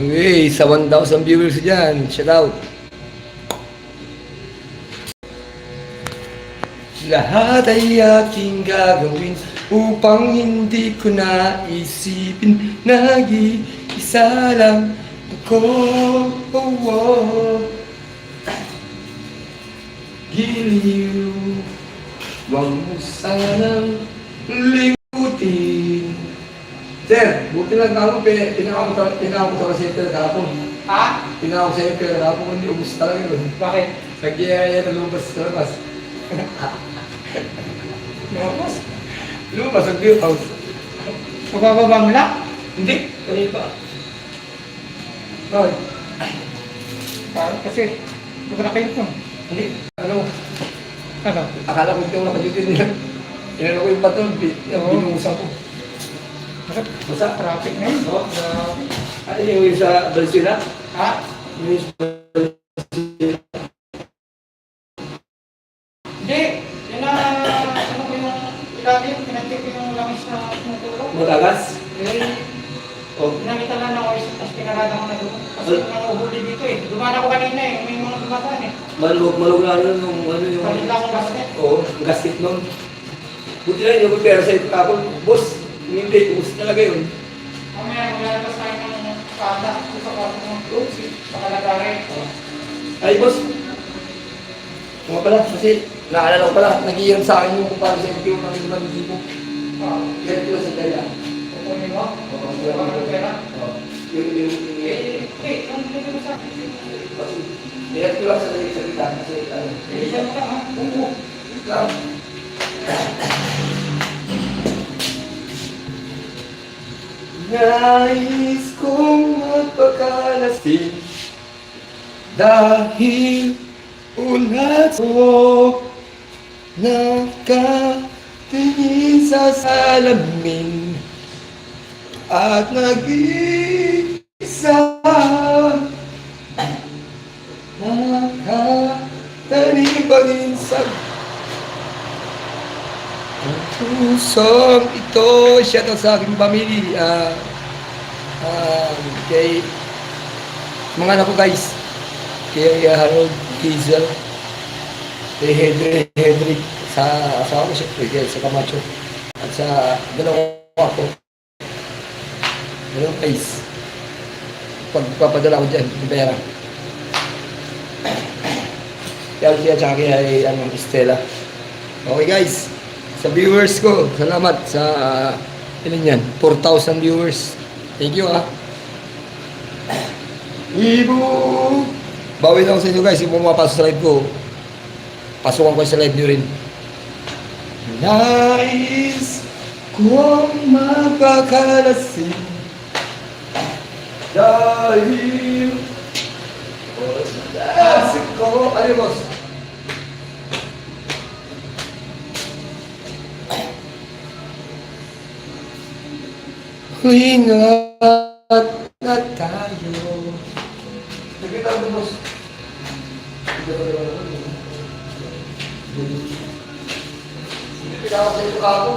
Hey, sa 1,000 viewers dyan. Shout out. Lahat ay aking gagawin upang hindi ko naisipin. Nag-iisa lang ako. Oh, oh. Giliw, wag mo sanang limutin. Sir, buti lang ako, tinawag ko sa center kahapon. Ha? Tinawag sa center kahapon, hindi ubus talaga yun. Bakit? Nag-iaya na lumabas sa labas. Lumabas? Lumabas ang beer house. Mabababa mo lang? Hindi, kanina pa. Bakit? Parang kasi, buka na kayo po. Hindi, ano, Ano? akala ko hindi ako nakadutin nila. Inano ko yung patrol, binuhusan ko. Basta traffic ngayon. Oo. Grabe. Ano yung sa Balsina? Ha? Yung sa Hindi. Yan na, ano ko yung ilalim, pinantik ko yung langis na tumutulong. Matagas? Eh, Oh. pinamitan lang ng oil, tapos pinarada ko na doon. Kasi nanguhuli dito eh. Dumaan ako kanina eh, may mga dumataan eh. Malug na ano nung ano yung... Palit lang ang gasket. Oo, ang gasket nun. Buti lang yung pera sa ito kapon. Boss, hindi, ubus talaga yun. Mamaya, maglalabas tayo ng kata sa kwarto mo. Oops. Pakalagari. Ay, boss. Mga pala, kasi naalala ko pala, nag-iiram sa akin yung kung paano sa ito yung mga libo. Ganito lang sa dala. Kukunin mo? Oo, Kukunin mo ng pera? yung Ang pwede mo sa akin. Nilat ko lang sa kita kasi ano. Bilisan mo ka ha? Oo, ikaw. Nais kong magpakalasing dahil ulat ko nakatingin sa salamin at nag-iisa nakatanim pa rin sa pusong ito. Shout out sa aking pamilya. Kay mga anak ko guys. Kay Harold, Hazel, kay Hedrick, sa asawa ko siyempre, kay sa Camacho, at sa dalawa ko. Dalawang guys. Pagpapadala ko dyan, yung pera. Kaya siya tsaka kay Estela. Okay guys, sa viewers ko, salamat sa ilan yan, 4,000 viewers. Thank you Ibu! Bawi lang sa inyo guys, yung pumapasok sa live ko. Pasukan ko sa live nyo rin. Nais kong magpakalasing dahil asik ko. Ano boss? Ingat na tayo. Nakita mo, boss. Hindi pinaka sa ito ako.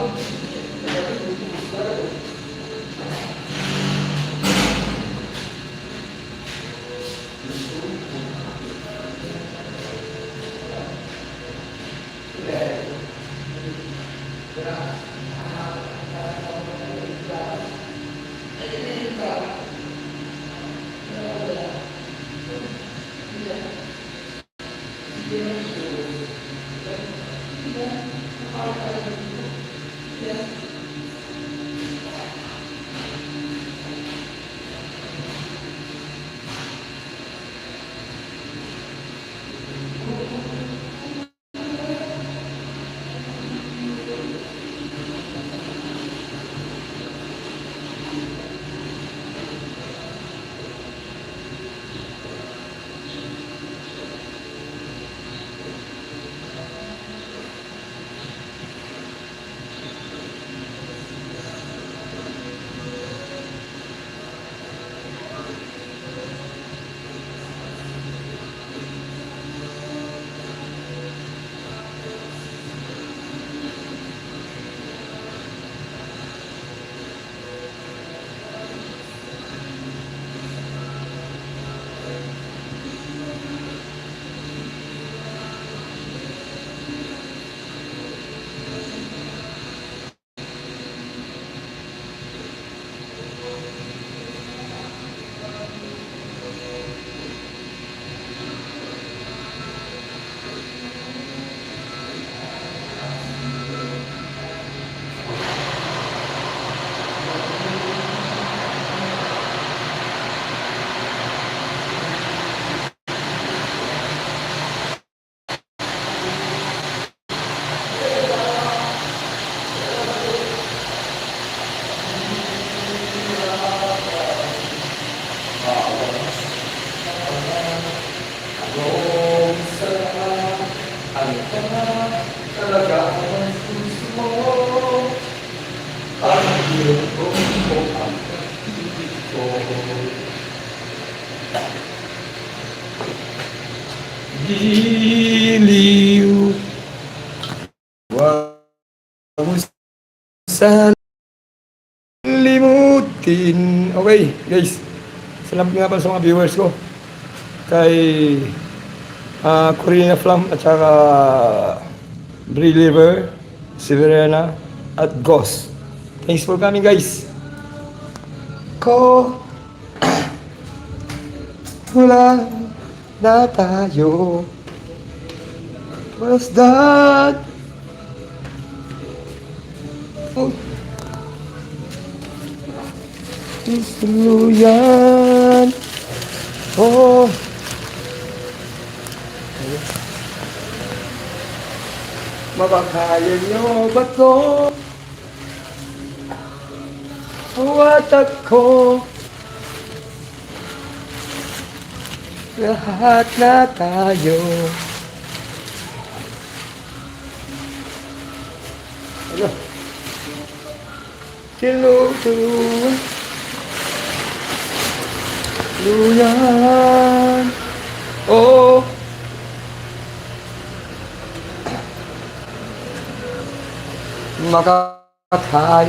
Giliw. Wag mo sana limutin. Okay, guys. Salamat nga pala sa mga viewers ko. Kay Corina Flam at saka Believer, Severena at Ghost. Thanks for coming, guys. Ko wala na tayo. What's that? Oh. Gusto yan. Oh. Mabakaya niyo ba to? What ako? Lahat na tayo. Ano? Tinutulungan. Luyan. Oh. Makakaya